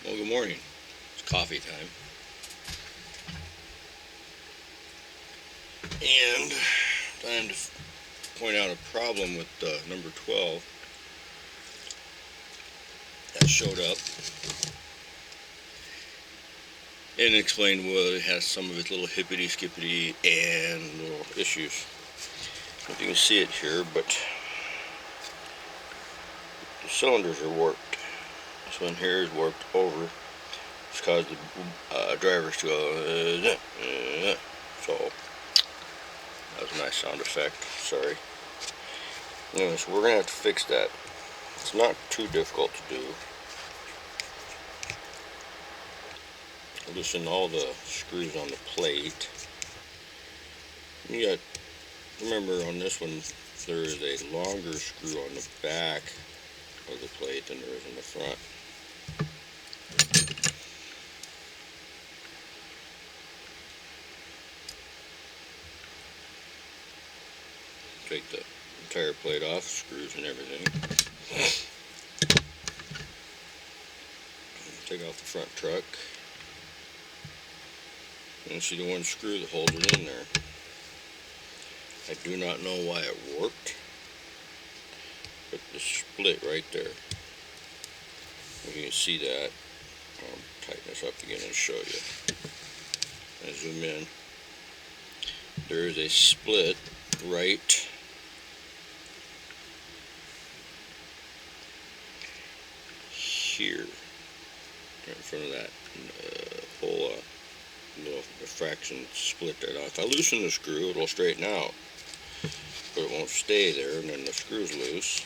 Well, good morning. It's coffee time. And time to point out a problem with number 12 that showed up and explained what it has some of its little hippity skippity and little issues. I don't know if you can see it here, but the cylinders are warped. This one here is warped over. It's caused the drivers to go. So that was a nice sound effect. Sorry. Anyway, so we're going to have to fix that. It's not too difficult to do. Loosen all the screws on the plate. You got, remember on this one, there is a longer screw on the back of the plate than there is in the front. Take the entire plate off, screws and everything. Take off the front truck. And see the one screw that holds it in there. I do not know why it warped, but the split right there. You can see that. I'll tighten this up again and show you. I zoom in. There is a split right here, right in front of that whole little fraction split there. Now, if I loosen the screw, it'll straighten out, but it won't stay there, and then the screw's loose.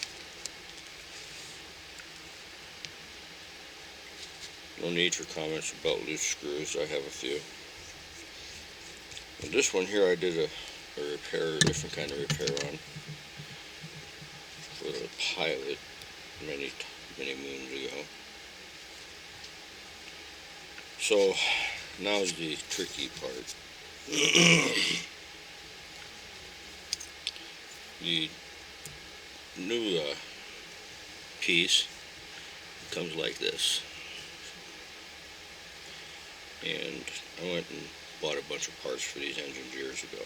No need for comments about loose screws. I have a few. And this one here I did a repair, a different kind of repair on for the Pilot many moons ago. So now's the tricky part. The new piece comes like this, and I went and bought a bunch of parts for these engines years ago.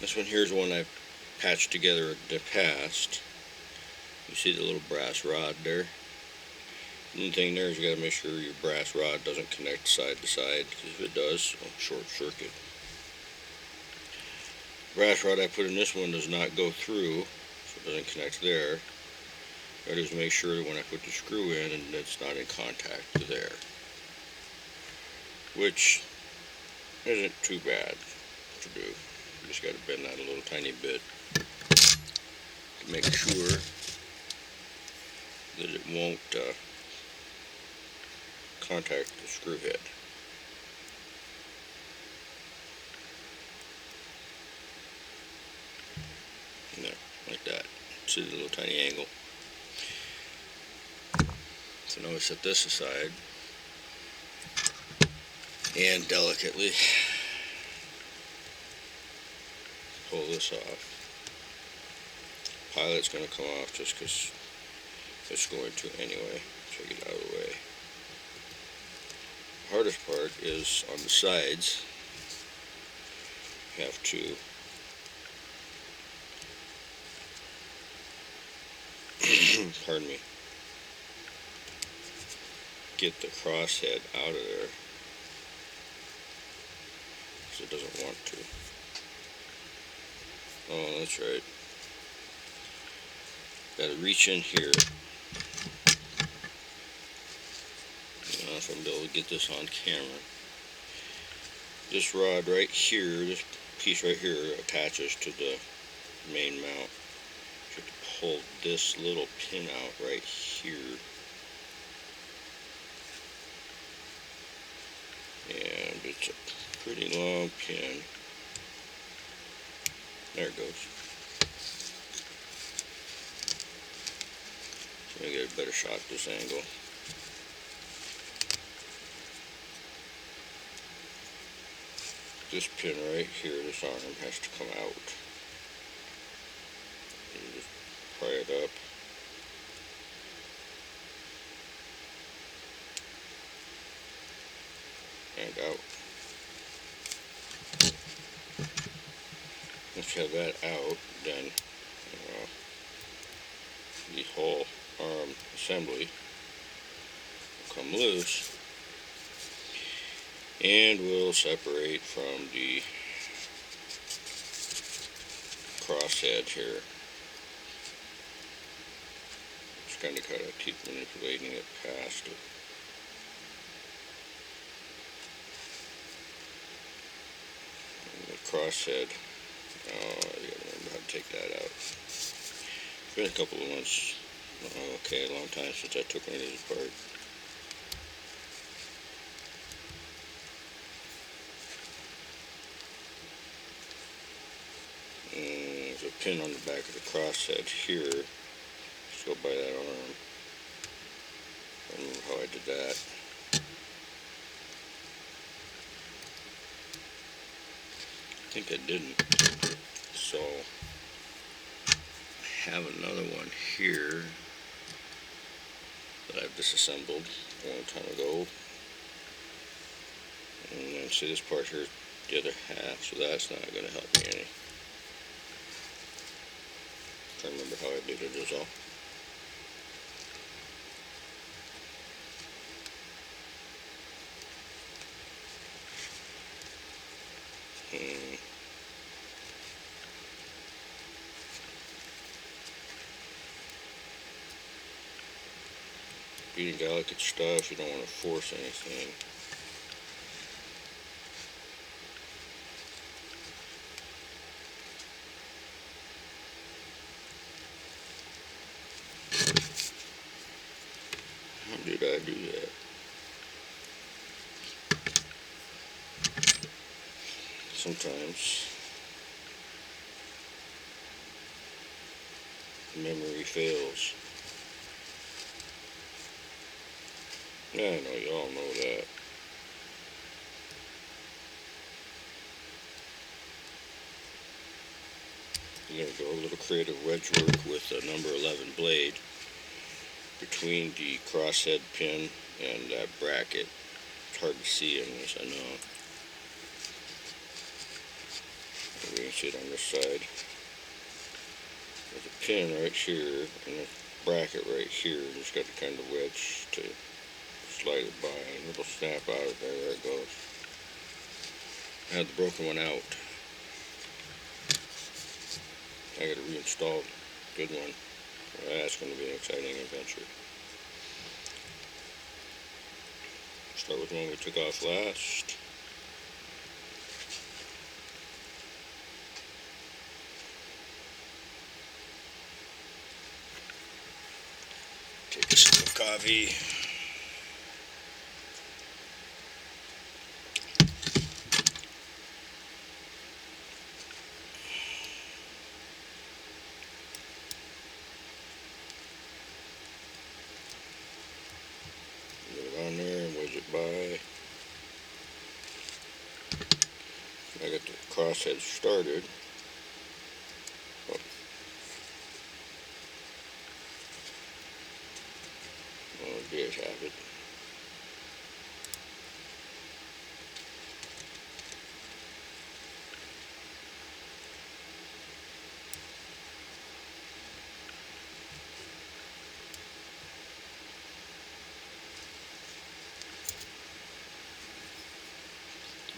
This one here is one I patched together in the past. You see the little brass rod there? The thing there is you got to make sure your brass rod doesn't connect side to side, because if it does, it'll short circuit. The brass rod I put in this one does not go through, so it doesn't connect there. I just make sure that when I put the screw in, and it's not in contact to there, which isn't too bad to do. You just got to bend that a little tiny bit to make sure that it won't contact the screw head. No, like that. See the little tiny angle. So now we set this aside and delicately pull this off. Pilot's going to come off just because it's going to anyway. Take it out of the way. The hardest part is on the sides. You have to pardon me, get the crosshead out of there, because it doesn't want to. Oh, that's right. Got to reach in here. I don't know if I'm able to get this on camera. This rod right here, this piece right here, attaches to the main mount. You have to pull this little pin out right here. And it's a pretty long pin. There it goes. So I get a better shot at this angle. This pin right here, this arm, has to come out. You just pry it up. it out. Once you have that out, then the whole arm assembly will come loose and will separate from the crosshead here. Just kind of gotta keep manipulating it past it. And the crosshead, oh, I gotta remember how to take that out. It's been a couple of months, okay, a long time since I took one of these apart. And there's a pin on the back of the crosshead here. Just go by that arm. I don't remember how I did that. I think I didn't. So I have another one here that I've disassembled a long time ago. And then see this part here, the other half, so that's not going to help me any. I can't remember how I did it as well. Being delicate stuff, you don't want to force anything. How did I do that? Sometimes memory fails. Yeah, I know, y'all know that. I'm going to go a little creative wedge work with a number 11 blade between the crosshead pin and that bracket. It's hard to see in this, I know. You can see it on this side. There's a pin right here and a bracket right here. You just got to kind of wedge to slide it by and it'll snap out of there. There it goes. I had the broken one out. I got it reinstalled. Good one. Well, that's going to be an exciting adventure. Start with the one we took off last. Take a sip of coffee. Get it on there and wedge it by. I got the crosshead started. Oh. Well, it did have it.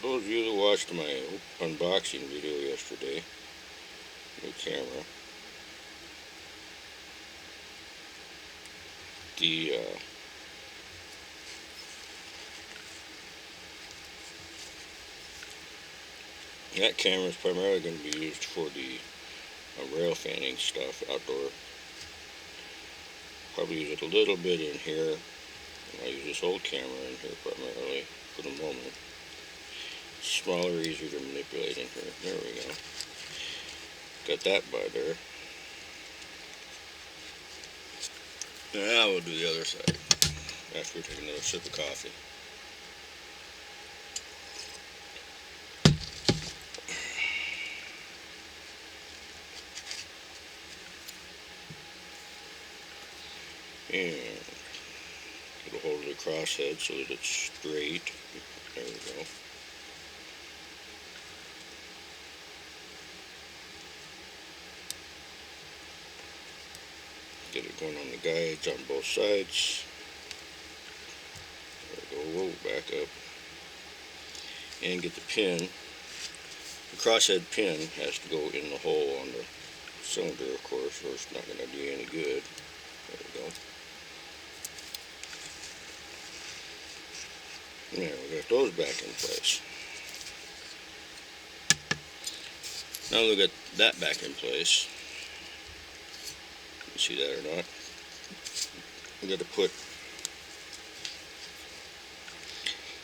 Those of you that watched my unboxing video yesterday, new camera, that camera is primarily going to be used for the rail fanning stuff outdoor. Probably use it a little bit in here. I use this old camera in here primarily for the moment. Smaller, easier to manipulate in here. There we go. Got that by there. Now we'll do the other side after we take another sip of coffee. And get a hold of the crosshead so that it's straight. There we go. Get it going on the guides on both sides. There we go. Whoa, back up. And get the pin. The crosshead pin has to go in the hole on the cylinder, of course, or it's not going to do any good. There we go. There, we got those back in place. Now look at that back in place. You see that or not? We got to put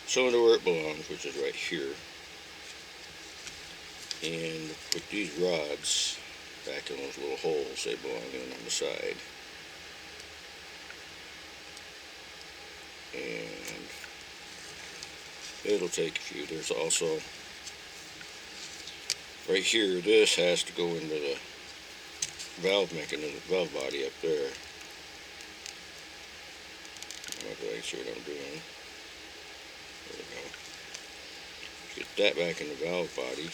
cylinder where it belongs, which is right here, and put these rods back in those little holes they belong in on the side. And it'll take a few. There's also right here, this has to go into the valve mechanism, valve body up there. I'm not really sure what I'm doing. There we go. Get that back in the valve body.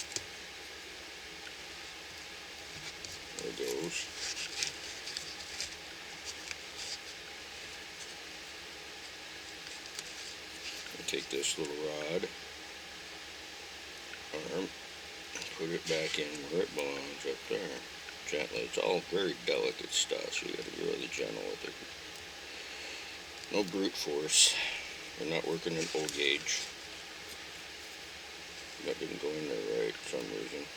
There it goes. And take this little rod, arm, put it back in where it belongs up there. Gently. It's all very delicate stuff, so you got to be really gentle with it. No brute force. We're not working an O gauge. That didn't go in there right for some reason.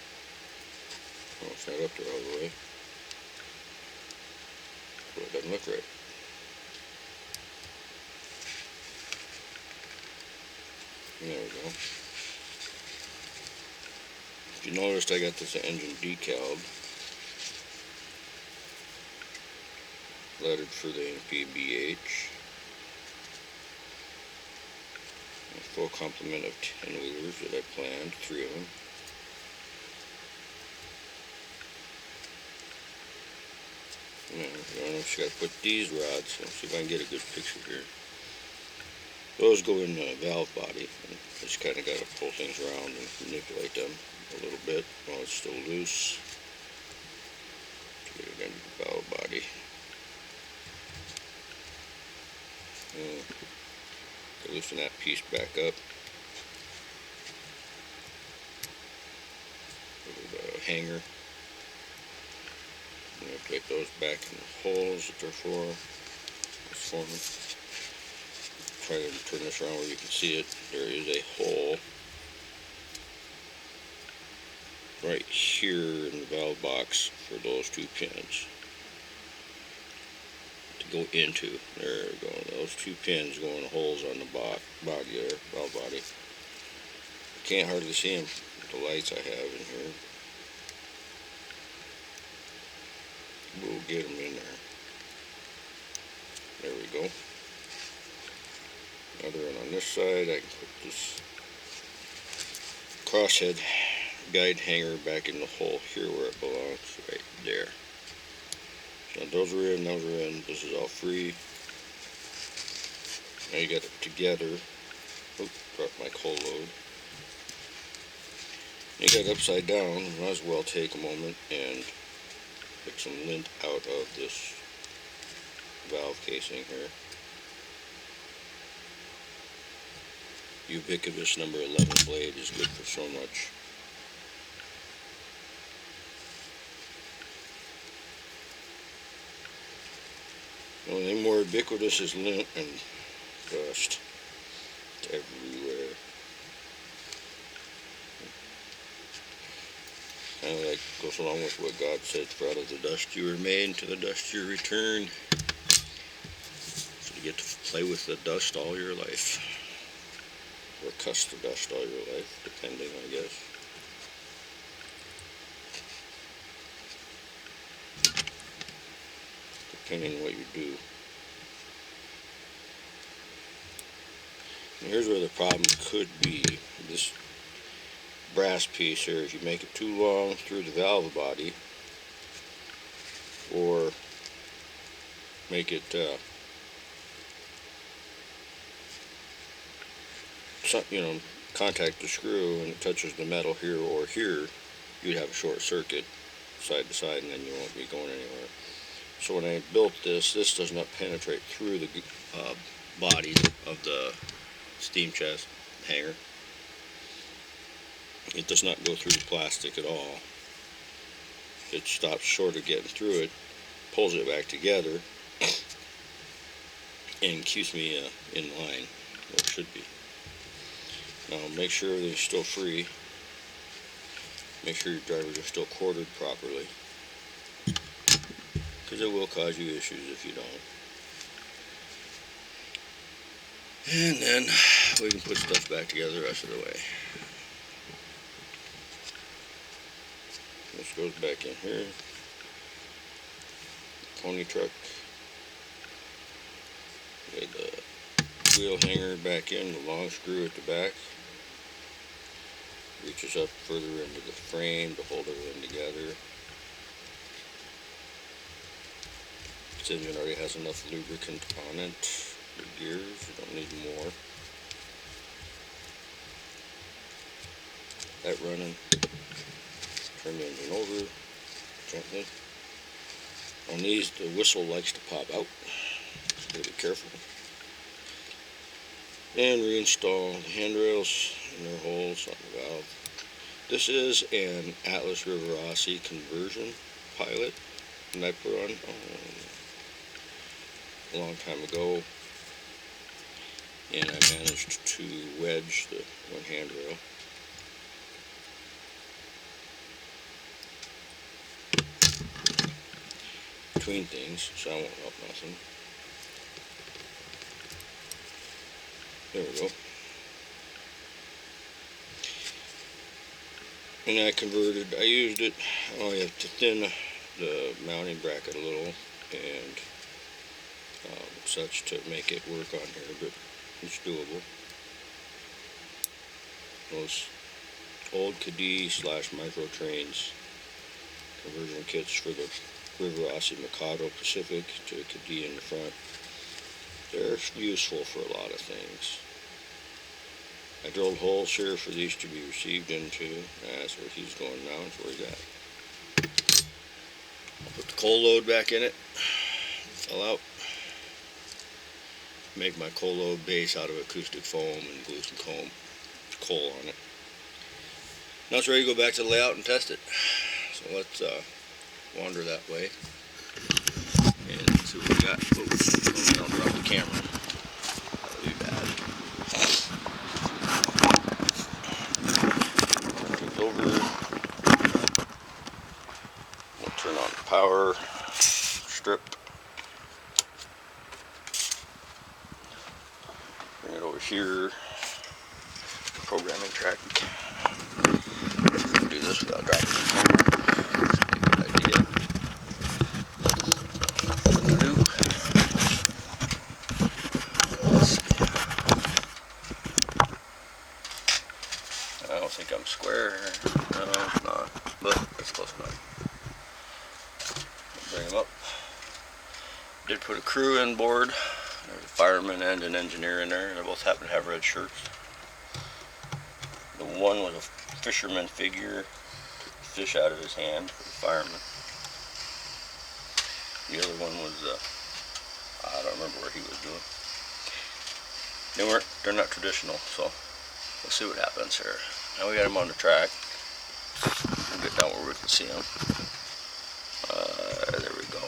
Well, it's not up there all the way. Well, it doesn't look right. There we go. If you noticed, I got this engine decaled. Lettered for the NP&BH. A full complement of 10 wheelers that I planned, 3 of them. Now, I just got to put these rods. Let's see if I can get a good picture here. Those go in the valve body. And just kind of got to pull things around and manipulate them a little bit while it's still loose to get it into the valve body. Loosen that piece back up. Little hanger. I'm going to put those back in the holes that they're for. Try to turn this around where you can see it. There is a hole right here in the valve box for those 2 pins to go into. There we go. Those 2 pins go in the holes on the body there, valve body. Can't hardly see them with the lights I have in here. We'll get them in there. There we go. Another one on this side. I can put this crosshead guide hanger back in the hole here where it belongs, right there. So those are in, those are in. This is all free. Now you got it together. Oops, dropped my coal load. You got it upside down. Might as well take a moment and pick some lint out of this valve casing here. Ubiquitous number 11 blade is good for so much. The only thing more ubiquitous is lint and dust. It's everywhere. Kind of like goes along with what God said, for out of the dust you were made, to the dust you return. So you get to play with the dust all your life. Or cuss the dust all your life, depending, I guess. Depending on what you do. And here's where the problem could be. This brass piece here, if you make it too long through the valve body, or make it contact the screw and it touches the metal here or here, you'd have a short circuit side to side, and then you won't be going anywhere. So when I built this does not penetrate through the body of the steam chest hanger. It does not go through the plastic at all. It stops short of getting through it, pulls it back together, and keeps me in line where it should be. Now make sure everything's still free. Make sure your drivers are still quartered properly, because it will cause you issues if you don't. And then we can put stuff back together the rest of the way. This goes back in here. Pony truck. Get the wheel hanger back in, the long screw at the back. Reaches up further into the frame to hold everything together. This engine already has enough lubricant on it. The gears, you don't need more. That running. Turn the engine over gently. On these, the whistle likes to pop out, so be careful. And reinstall the handrails in their holes on the valve. This is an Atlas River Aussie conversion pilot that I put on a long time ago, and I managed to wedge the one handrail. Between things, so I won't help nothing. There we go. And I used it, I have to thin the mounting bracket a little and such to make it work on here, but it's doable. Those old Cadee / Micro Trains conversion kits for the River Aussie Mikado Pacific to Cadee in the front. They're useful for a lot of things. I drilled holes here for these to be received into. That's where he's going now. That's where he's at. I'll put the coal load back in it. Fell out. Make my coal load base out of acoustic foam and glue some coal on it. Now it's ready to go back to the layout and test it. So let's wander that way and see what we got. Oops, I'll drop the camera. That'll be bad. Take over. We'll turn on the power strip. Bring it over here. Programming track. Do this without dropping the camera. Good idea. Let's see. I don't think I'm square. No, it's not. But it's close enough. Bring them up. Did put a crew in board. There's a fireman and an engineer in there. They both happen to have red shirts. The one was a fisherman figure, took the fish out of his hand for the fireman. The other one was, I don't remember what he was doing. They're not traditional, so we'll see what happens here. Now we got them on the track. We'll get down where we can see them. There we go.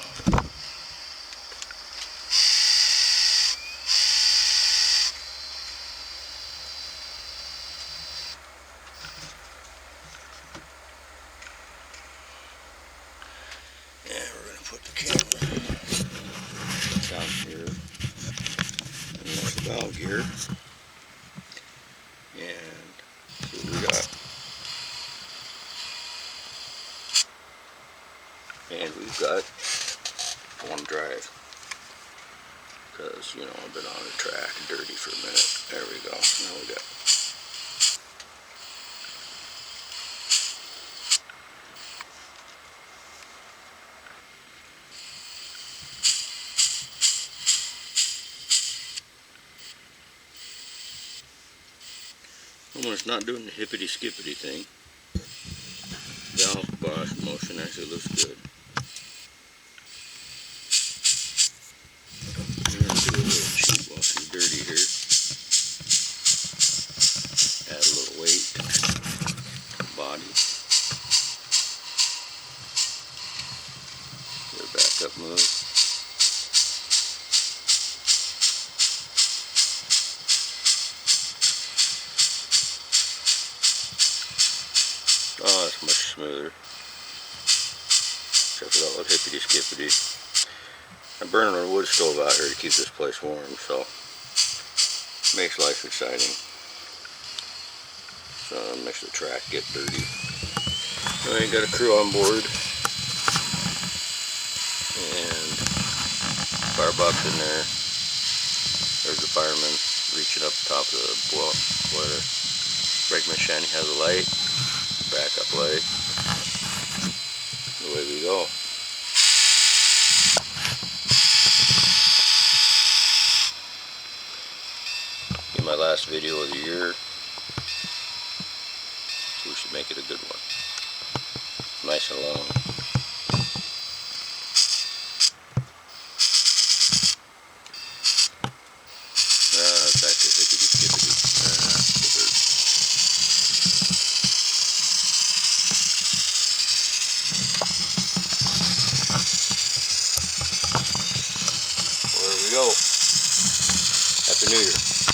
Put the camera down here, and there's the valve gear, and see what we got. And we've got one drive, because, I've been on the track dirty for a minute. There we go. Now we got And when it's not doing the hippity skippity thing, valve wash motion actually looks good. I'm going to do a little cheap wash and dirty here. Add a little weight to the body. Get a backup move. Oh, it's much smoother. Except for that little hippity skippity. I'm burning a wood stove out here to keep this place warm, so it makes life exciting. So makes the track get dirty. I got a crew on board, and Barbob's in there. There's the fireman reaching up top of the boiler. Brakeman Shanny has a light, backup light. Away we go. In my last video of the year, we should make it a good one. Nice and long.